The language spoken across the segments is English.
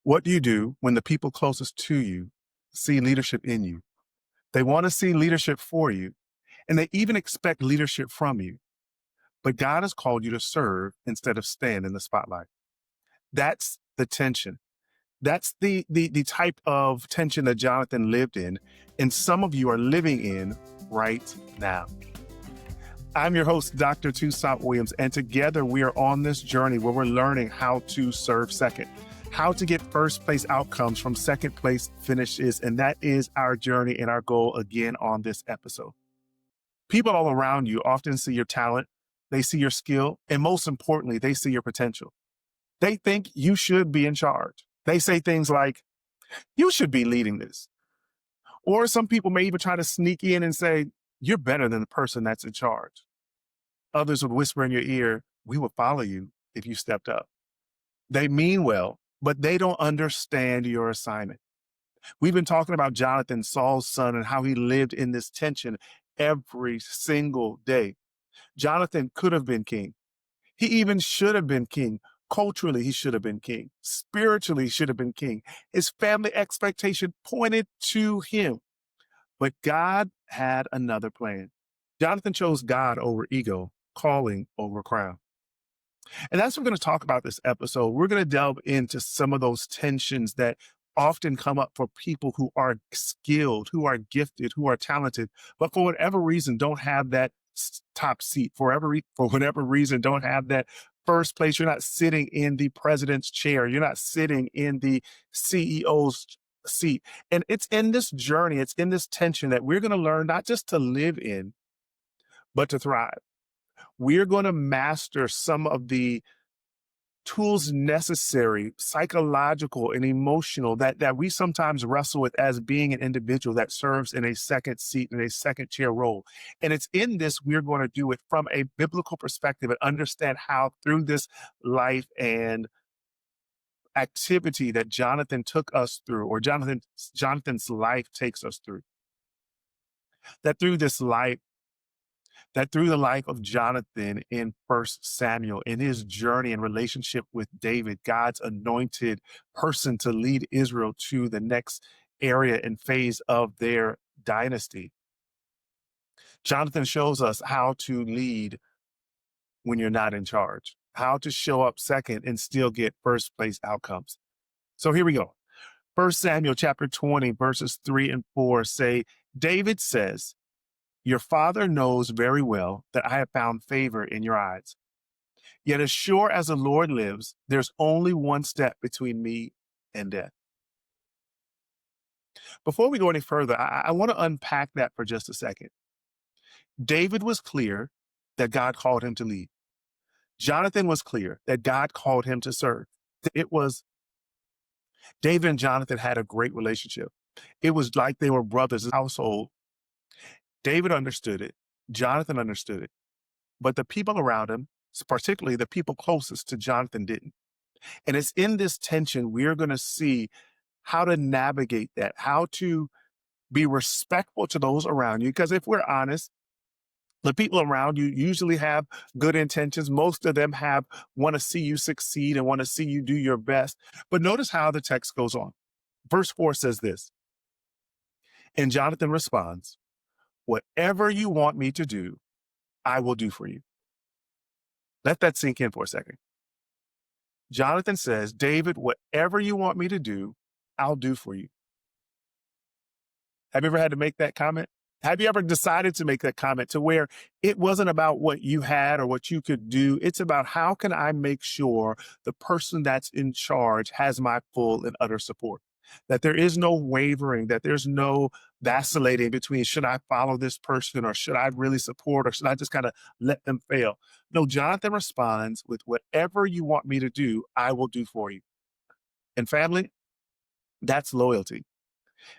What do you do when the people closest to you see leadership in you? They want to see leadership for you, and they even expect leadership from you. But God has called you to serve instead of stand in the spotlight. That's the tension. That's the type of tension that Jonathan lived in, and some of you are living in right now. I'm your host, Dr. Toussaint Williams, and together we are on this journey where we're learning how to serve second, how to get first place outcomes from second place finishes. And that is our journey and our goal again on this episode. People all around you often see your talent, they see your skill, and most importantly, they see your potential. They think you should be in charge. They say things like, you should be leading this. Or some people may even try to sneak in and say, you're better than the person that's in charge. Others would whisper in your ear, we would follow you if you stepped up. They mean well, but they don't understand your assignment. We've been talking about Jonathan, Saul's son, and how he lived in this tension every single day. Jonathan could have been king. He even should have been king. Culturally, he should have been king. Spiritually, he should have been king. His family expectation pointed to him. But God had another plan. Jonathan chose God over ego, calling over crown. And that's what we're going to talk about this episode. We're going to delve into some of those tensions that often come up for people who are skilled, who are gifted, who are talented, but for whatever reason don't have that top seat. For whatever reason don't have that first place. You're not sitting in the president's chair. You're not sitting in the CEO's seat. And it's in this journey, it's in this tension that we're going to learn not just to live in, but to thrive. We're going to master some of the tools necessary, psychological and emotional, that we sometimes wrestle with as being an individual that serves in a second seat, in a second chair role. And it's in this, we're going to do it from a biblical perspective and understand how through this life and activity that Jonathan took us through, or Jonathan's life takes us through, that through the life of Jonathan in 1 Samuel, in his journey and relationship with David, God's anointed person to lead Israel to the next area and phase of their dynasty. Jonathan shows us how to lead when you're not in charge, how to show up second and still get first place outcomes. So here we go. 1 Samuel chapter 20, verses 3 and 4 say, David says, your father knows very well that I have found favor in your eyes. Yet as sure as the Lord lives, there's only one step between me and death. Before we go any further, I want to unpack that for just a second. David was clear that God called him to lead. Jonathan was clear that God called him to serve. David and Jonathan had a great relationship. It was like they were brothers in the household. David understood it. Jonathan understood it. But the people around him, particularly the people closest to Jonathan, didn't. And it's in this tension we're going to see how to navigate that, how to be respectful to those around you. Because if we're honest, the people around you usually have good intentions. Most of them want to see you succeed and want to see you do your best. But notice how the text goes on. Verse 4 says this, and Jonathan responds, whatever you want me to do, I will do for you. Let that sink in for a second. Jonathan says, David, whatever you want me to do, I'll do for you. Have you ever had to make that comment? Have you ever decided to make that comment to where it wasn't about what you had or what you could do? It's about how can I make sure the person that's in charge has my full and utter support? That there is no wavering, that there's no vacillating between should I follow this person or should I really support or should I just kind of let them fail? No, Jonathan responds with whatever you want me to do, I will do for you. And family, that's loyalty.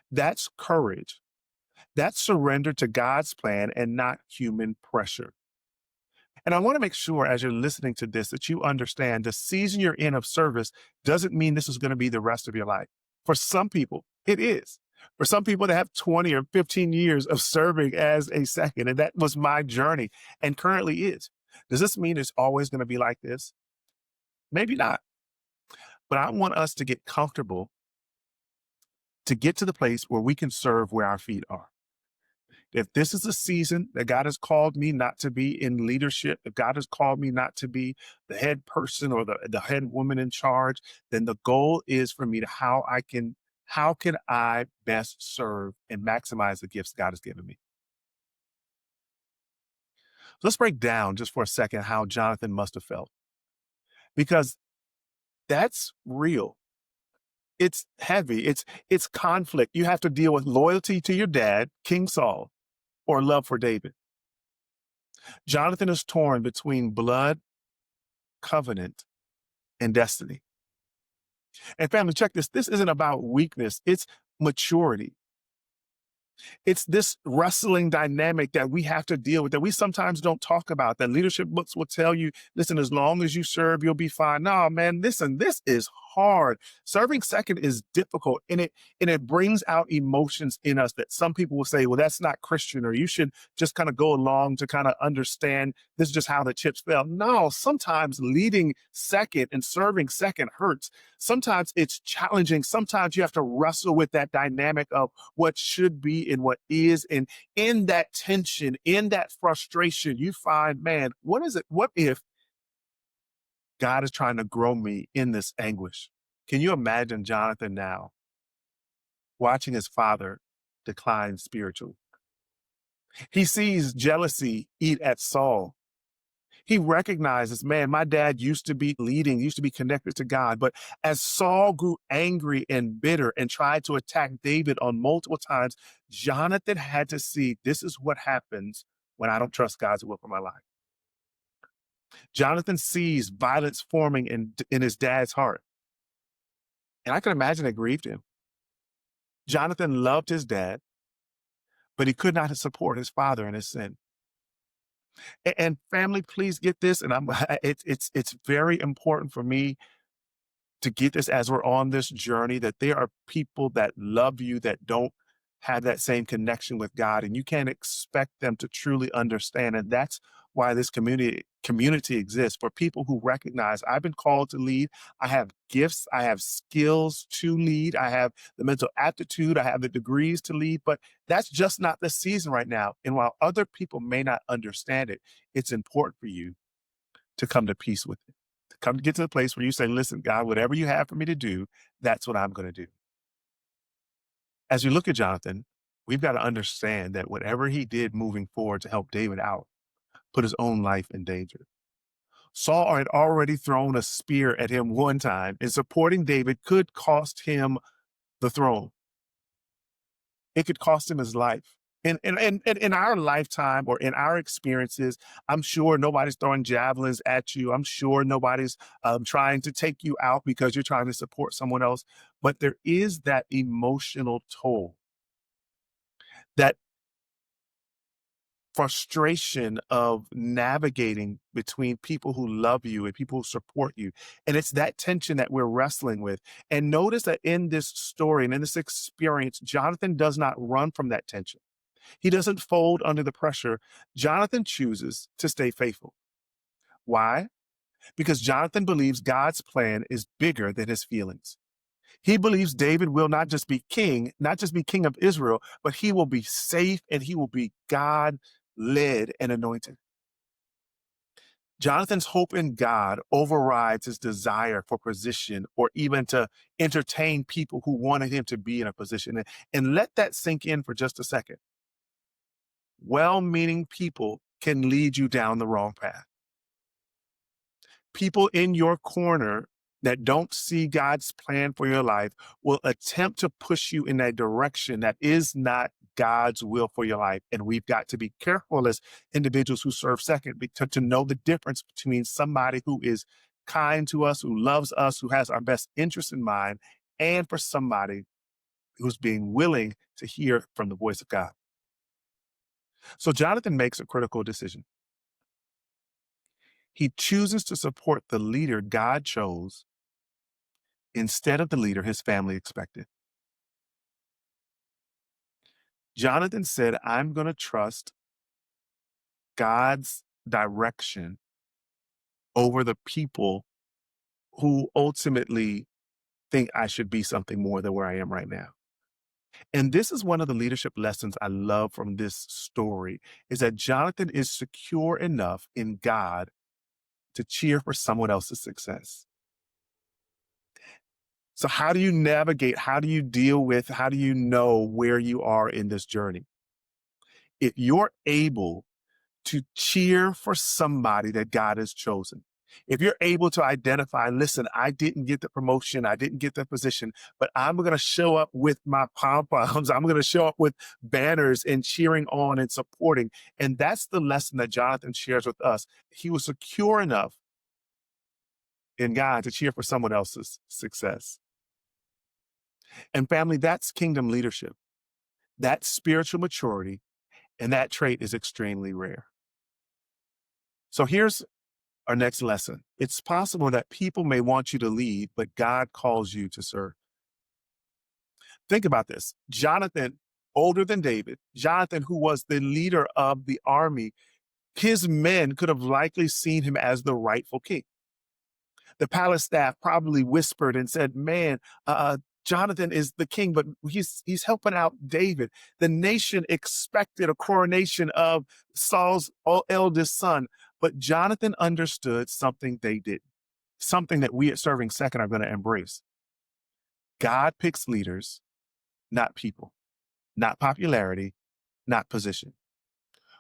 That's courage. That's surrender to God's plan and not human pressure. And I want to make sure as you're listening to this that you understand the season you're in of service doesn't mean this is going to be the rest of your life. For some people, it is. For some people that have 20 or 15 years of serving as a second, and that was my journey and currently is. Does this mean it's always going to be like this? Maybe not. But I want us to get comfortable to get to the place where we can serve where our feet are. If this is a season that God has called me not to be in leadership, if God has called me not to be the head person or the head woman in charge, then the goal is for me to how can I best serve and maximize the gifts God has given me? So let's break down just for a second how Jonathan must have felt, because that's real. It's heavy. It's conflict. You have to deal with loyalty to your dad, King Saul, or love for David. Jonathan is torn between blood, covenant, and destiny. And family, check this. This isn't about weakness. It's maturity. It's this wrestling dynamic that we have to deal with, that we sometimes don't talk about, that leadership books will tell you, listen, as long as you serve, you'll be fine. No, man, listen, this is hard. Serving second is difficult, and it brings out emotions in us that some people will say, well, that's not Christian, or you should just kind of go along to kind of understand this is just how the chips fell. No, sometimes leading second and serving second hurts. Sometimes it's challenging. Sometimes you have to wrestle with that dynamic of what should be and what is. And in that tension, in that frustration, you find, man, what is it? What if God is trying to grow me in this anguish? Can you imagine Jonathan now watching his father decline spiritually? He sees jealousy eat at Saul. He recognizes, man, my dad used to be leading, used to be connected to God. But as Saul grew angry and bitter and tried to attack David on multiple times, Jonathan had to see this is what happens when I don't trust God's will for my life. Jonathan sees violence forming in his dad's heart. And I can imagine it grieved him. Jonathan loved his dad, but he could not support his father in his sin. And family, please get this. And it's very important for me to get this as we're on this journey, that there are people that love you that don't have that same connection with God, and you can't expect them to truly understand. And that's why this community exists, for people who recognize I've been called to lead. I have gifts, I have skills to lead, I have the mental aptitude, I have the degrees to lead, but that's just not the season right now. And while other people may not understand it, it's important for you to come to peace with it. To come to get to the place where you say, listen, God, whatever you have for me to do, that's what I'm going to do. As we look at Jonathan, we've got to understand that whatever he did moving forward to help David out put his own life in danger. Saul had already thrown a spear at him one time, and supporting David could cost him the throne. It could cost him his life. And in our lifetime or in our experiences, I'm sure nobody's throwing javelins at you. I'm sure nobody's trying to take you out because you're trying to support someone else. But there is that emotional toll, that frustration of navigating between people who love you and people who support you. And it's that tension that we're wrestling with. And notice that in this story and in this experience, Jonathan does not run from that tension. He doesn't fold under the pressure. Jonathan chooses to stay faithful. Why? Because Jonathan believes God's plan is bigger than his feelings. He believes David will not just be king, not just be king of Israel, but he will be safe and he will be God led and anointed. Jonathan's hope in God overrides his desire for position or even to entertain people who wanted him to be in a position. And let that sink in for just a second. Well-meaning people can lead you down the wrong path. People in your corner that don't see God's plan for your life will attempt to push you in a direction that is not God's will for your life. And we've got to be careful as individuals who serve second to know the difference between somebody who is kind to us, who loves us, who has our best interest in mind, and for somebody who's being willing to hear from the voice of God. So Jonathan makes a critical decision. He chooses to support the leader God chose instead of the leader his family expected. Jonathan said, I'm going to trust God's direction over the people who ultimately think I should be something more than where I am right now. And this is one of the leadership lessons I love from this story is that Jonathan is secure enough in God to cheer for someone else's success. So how do you navigate? How do you deal with, how do you know where you are in this journey? If you're able to cheer for somebody that God has chosen, if you're able to identify, listen, I didn't get the promotion, I didn't get the position, but I'm going to show up with my pom poms. I'm going to show up with banners and cheering on and supporting. And that's the lesson that Jonathan shares with us. He was secure enough in God to cheer for someone else's success. And family, that's kingdom leadership. That's spiritual maturity. And that trait is extremely rare. So here's our next lesson. It's possible that people may want you to lead, but God calls you to serve. Think about this. Jonathan, older than David, Jonathan, who was the leader of the army, his men could have likely seen him as the rightful king. The palace staff probably whispered and said, man, Jonathan is the king, but he's helping out David. The nation expected a coronation of Saul's eldest son, but Jonathan understood something they didn't, something that we at Serving Second are going to embrace. God picks leaders, not people, not popularity, not position.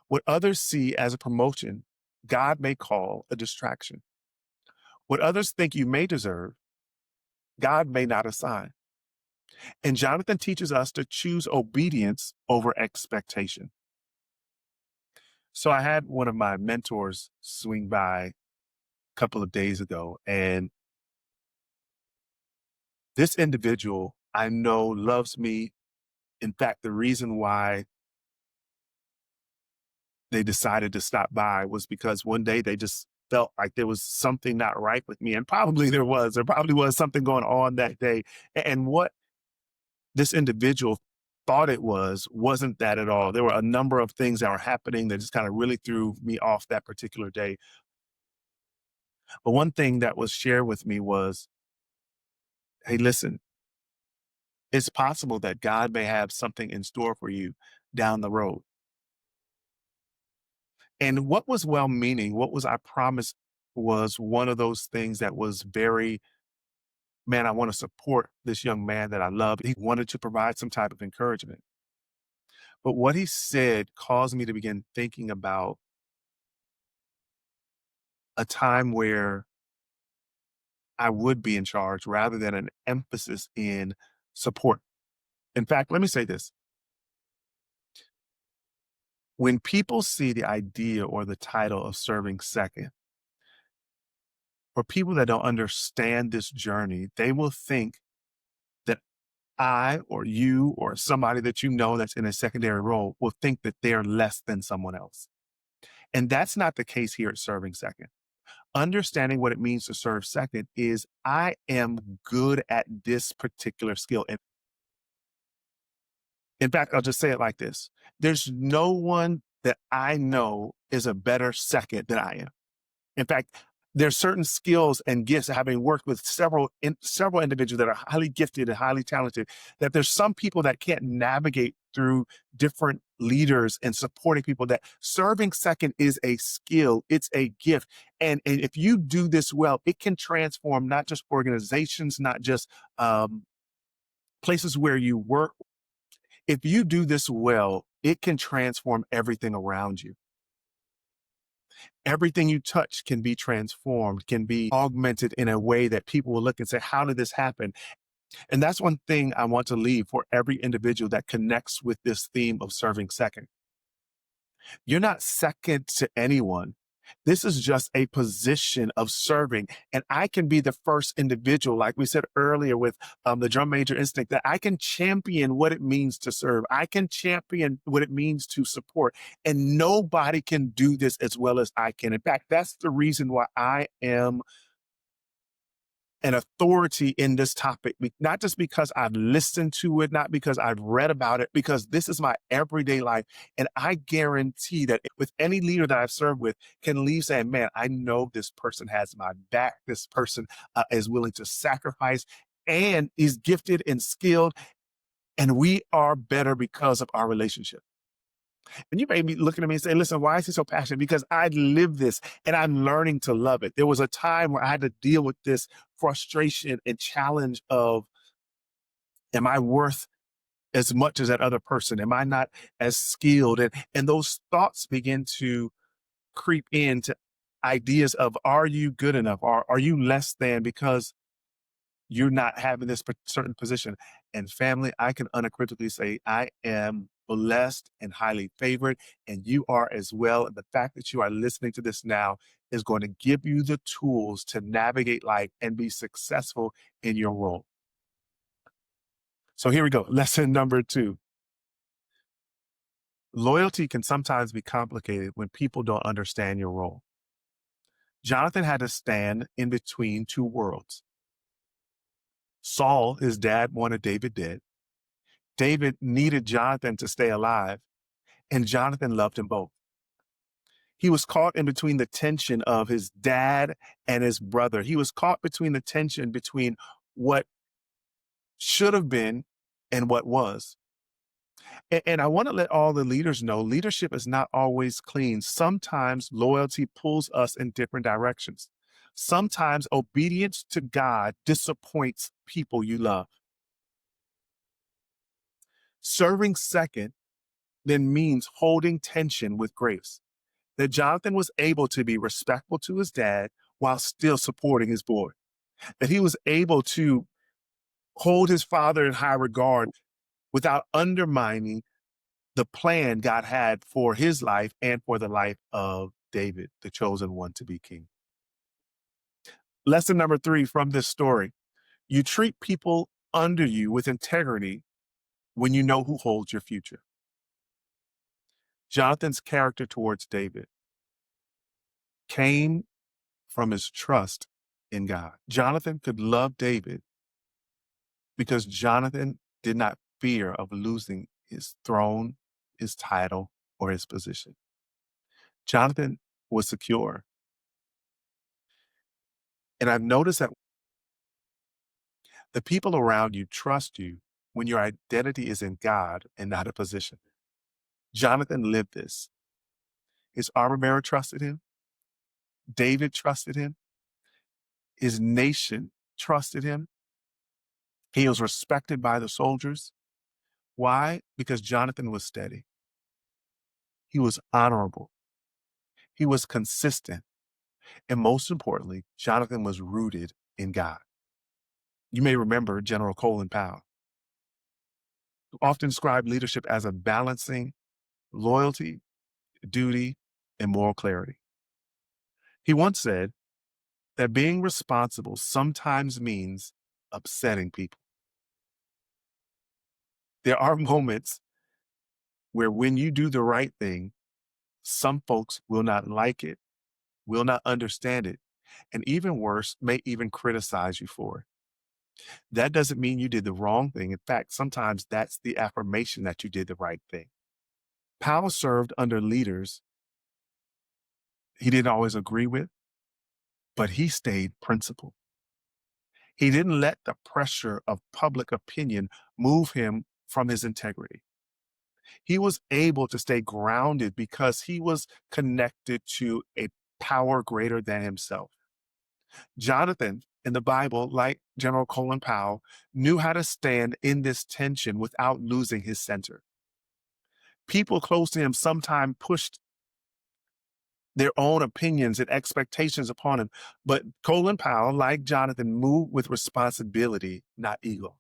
What others see as a promotion, God may call a distraction. What others think you may deserve, God may not assign. And Jonathan teaches us to choose obedience over expectation. So I had one of my mentors swing by a couple of days ago, and this individual I know loves me. In fact, the reason why they decided to stop by was because one day they just felt like there was something not right with me. And probably there probably was something going on that day. And what this individual thought it wasn't that at all. There were a number of things that were happening that just kind of really threw me off that particular day. But one thing that was shared with me was, hey, listen, it's possible that God may have something in store for you down the road. And what was well meaning, what was I promised was one of those things that was very, man, I want to support this young man that I love. He wanted to provide some type of encouragement. But what he said caused me to begin thinking about a time where I would be in charge rather than an emphasis in support. In fact, let me say this. When people see the idea or the title of serving second, for people that don't understand this journey, they will think that I or you or somebody that you know that's in a secondary role will think that they're less than someone else. And that's not the case here at Serving Second. Understanding what it means to serve second is I am good at this particular skill. And in fact, I'll just say it like this. There's no one that I know is a better second than I am. In fact, there's certain skills and gifts, having worked with several individuals that are highly gifted and highly talented, that there's some people that can't navigate through different leaders and supporting people. That serving second is a skill, it's a gift. And if you do this well, it can transform not just organizations, not just places where you work. If you do this well, it can transform everything around you. Everything you touch can be transformed, can be augmented in a way that people will look and say, how did this happen? And that's one thing I want to leave for every individual that connects with this theme of serving second. You're not second to anyone. This is just a position of serving. And I can be the first individual, like we said earlier with the drum major instinct, that I can champion what it means to serve. I can champion what it means to support. And nobody can do this as well as I can. In fact, that's the reason why I am an authority in this topic, not just because I've listened to it, not because I've read about it, because this is my everyday life. And I guarantee that with any leader that I've served with can leave saying, man, I know this person has my back. This person is willing to sacrifice. and he's gifted and skilled, and we are better because of our relationship. And you may be looking at me and say, listen, why is he so passionate? Because I live this and I'm learning to love it. There was a time where I had to deal with this frustration and challenge of, am I worth as much as that other person? Am I not as skilled? And those thoughts begin to creep into ideas of, are you good enough? Or are you less than because you're not having this certain position? And family, I can unequivocally say I am blessed and highly favored, and you are as well. And the fact that you are listening to this now is going to give you the tools to navigate life and be successful in your role. So here we go. Lesson number 2. Loyalty can sometimes be complicated when people don't understand your role. Jonathan had to stand in between two worlds. Saul, his dad, wanted David dead. David needed Jonathan to stay alive, and Jonathan loved them both. He was caught in between the tension of his dad and his brother. He was caught between the tension between what should have been and what was. And I want to let all the leaders know leadership is not always clean. Sometimes loyalty pulls us in different directions. Sometimes obedience to God disappoints people you love. Serving second then means holding tension with grace. That Jonathan was able to be respectful to his dad while still supporting his boy. That he was able to hold his father in high regard without undermining the plan God had for his life and for the life of David, the chosen one to be king. Lesson number 3 from this story: you treat people under you with integrity when you know who holds your future. Jonathan's character towards David came from his trust in God. Jonathan could love David because Jonathan did not fear of losing his throne, his title, or his position. Jonathan was secure. And I've noticed that the people around you trust you when your identity is in God and not a position. Jonathan lived this. His armor bearer trusted him. David trusted him. His nation trusted him. He was respected by the soldiers. Why? Because Jonathan was steady. He was honorable. He was consistent. And most importantly, Jonathan was rooted in God. You may remember General Colin Powell, who often described leadership as a balancing loyalty, duty, and moral clarity. He once said that being responsible sometimes means upsetting people. There are moments where when you do the right thing, some folks will not like it, will not understand it, and even worse, may even criticize you for it. That doesn't mean you did the wrong thing. In fact, sometimes that's the affirmation that you did the right thing. Powell served under leaders he didn't always agree with, but he stayed principled. He didn't let the pressure of public opinion move him from his integrity. He was able to stay grounded because he was connected to a power greater than himself. Jonathan in the Bible, like General Colin Powell, knew how to stand in this tension without losing his center. People close to him sometimes pushed their own opinions and expectations upon him, but Colin Powell, like Jonathan, moved with responsibility, not ego.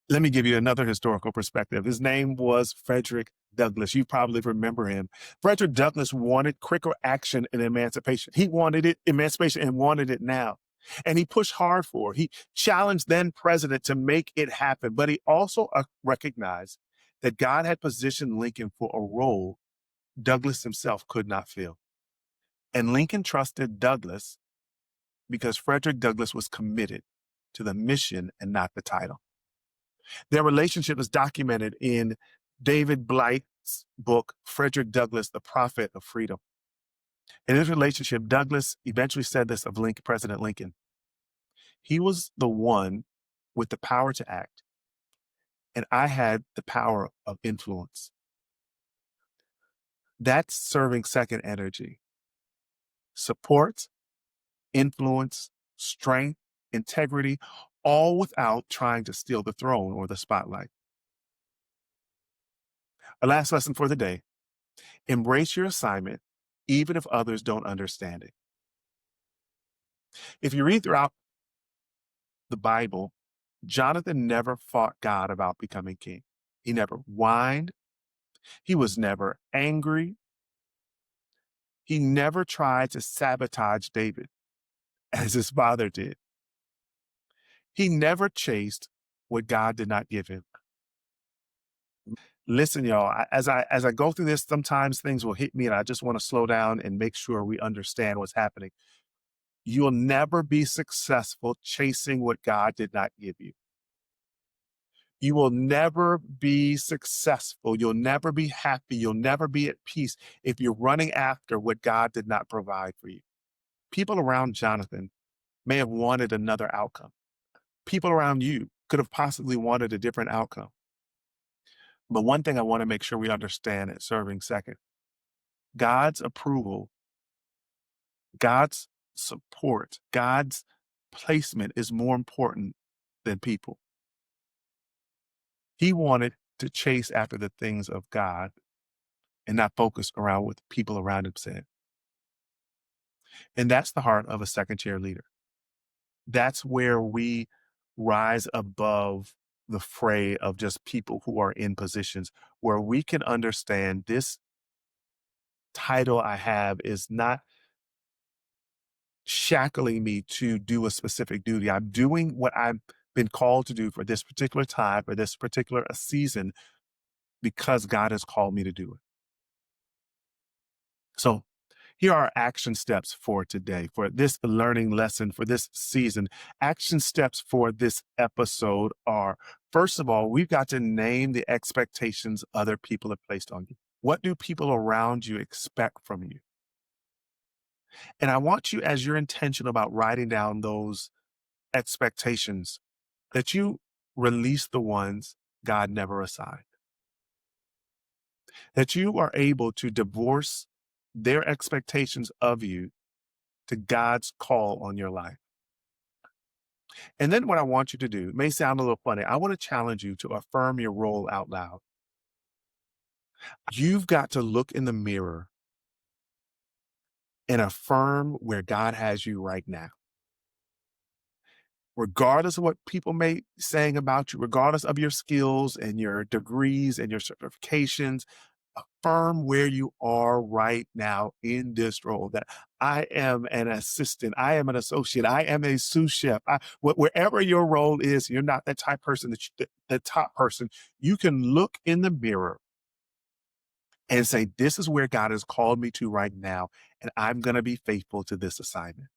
Let me give you another historical perspective. His name was Frederick Douglass. You probably remember him. Frederick Douglass wanted quicker action and emancipation. He wanted it, emancipation, and wanted it now. And he pushed hard for it. He challenged then president to make it happen. But he also recognized that God had positioned Lincoln for a role Douglass himself could not fill. And Lincoln trusted Douglass because Frederick Douglass was committed to the mission and not the title. Their relationship is documented in David Blythe's book, Frederick Douglass, The Prophet of Freedom. In his relationship, Douglass eventually said this of President Lincoln: he was the one with the power to act, and I had the power of influence. That's serving second energy. Support, influence, strength, integrity, all without trying to steal the throne or the spotlight. Our last lesson for the day: embrace your assignment, even if others don't understand it. If you read throughout the Bible, Jonathan never fought God about becoming king. He never whined. He was never angry. He never tried to sabotage David as his father did. He never chased what God did not give him. Listen, y'all, as I go through this, sometimes things will hit me and I just want to slow down and make sure we understand what's happening. You'll never be successful chasing what God did not give you. You will never be successful. You'll never be happy. You'll never be at peace if you're running after what God did not provide for you. People around Jonathan may have wanted another outcome. People around you could have possibly wanted a different outcome. But one thing I want to make sure we understand at Serving Second: God's approval, God's support, God's placement is more important than people. He wanted to chase after the things of God and not focus around what people around him said. And that's the heart of a second chair leader. That's where we rise above the fray of just people who are in positions, where we can understand this title I have is not shackling me to do a specific duty. I'm doing what I've been called to do for this particular time, for this particular season, because God has called me to do it. So here are action steps for today, for this learning lesson, for this season. Action steps for this episode are, first of all, we've got to name the expectations other people have placed on you. What do people around you expect from you? And I want you, as you're intentional about writing down those expectations, that you release the ones God never assigned. That you are able to divorce their expectations of you to God's call on your life. And then what I want you to do, it may sound a little funny, I want to challenge you to affirm your role out loud. You've got to look in the mirror and affirm where God has you right now. Regardless of what people may be saying about you, regardless of your skills and your degrees and your certifications, affirm where you are right now in this role, that I am an assistant, I am an associate, I am a sous chef. Wherever your role is, you're not that type person, the top person. You can look in the mirror and say, this is where God has called me to right now, and I'm going to be faithful to this assignment.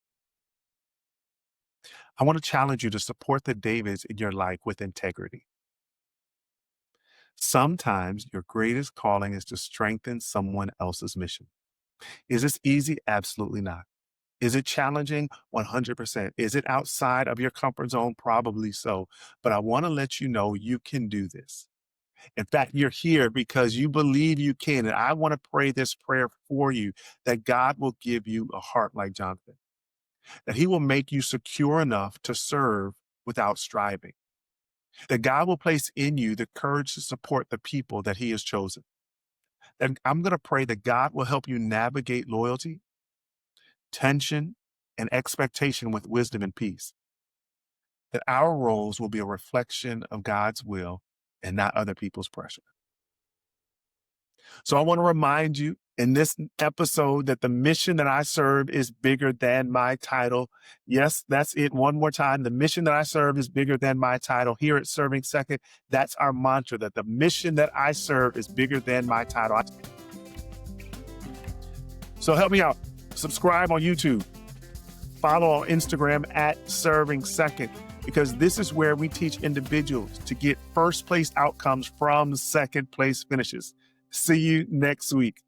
I want to challenge you to support the Davids in your life with integrity. Sometimes your greatest calling is to strengthen someone else's mission. Is this easy? Absolutely not. Is it challenging? 100%. Is it outside of your comfort zone? Probably so. But I want to let you know you can do this. In fact, you're here because you believe you can. And I want to pray this prayer for you, that God will give you a heart like Jonathan, that he will make you secure enough to serve without striving, that God will place in you the courage to support the people that he has chosen. And I'm going to pray that God will help you navigate loyalty, tension, and expectation with wisdom and peace, that our roles will be a reflection of God's will and not other people's pressure. So I want to remind you in this episode that the mission that I serve is bigger than my title. Yes, that's it. One more time. The mission that I serve is bigger than my title. Here at Serving Second, that's our mantra, that the mission that I serve is bigger than my title. So help me out. Subscribe on YouTube. Follow on Instagram at Serving Second, because this is where we teach individuals to get first place outcomes from second place finishes. See you next week.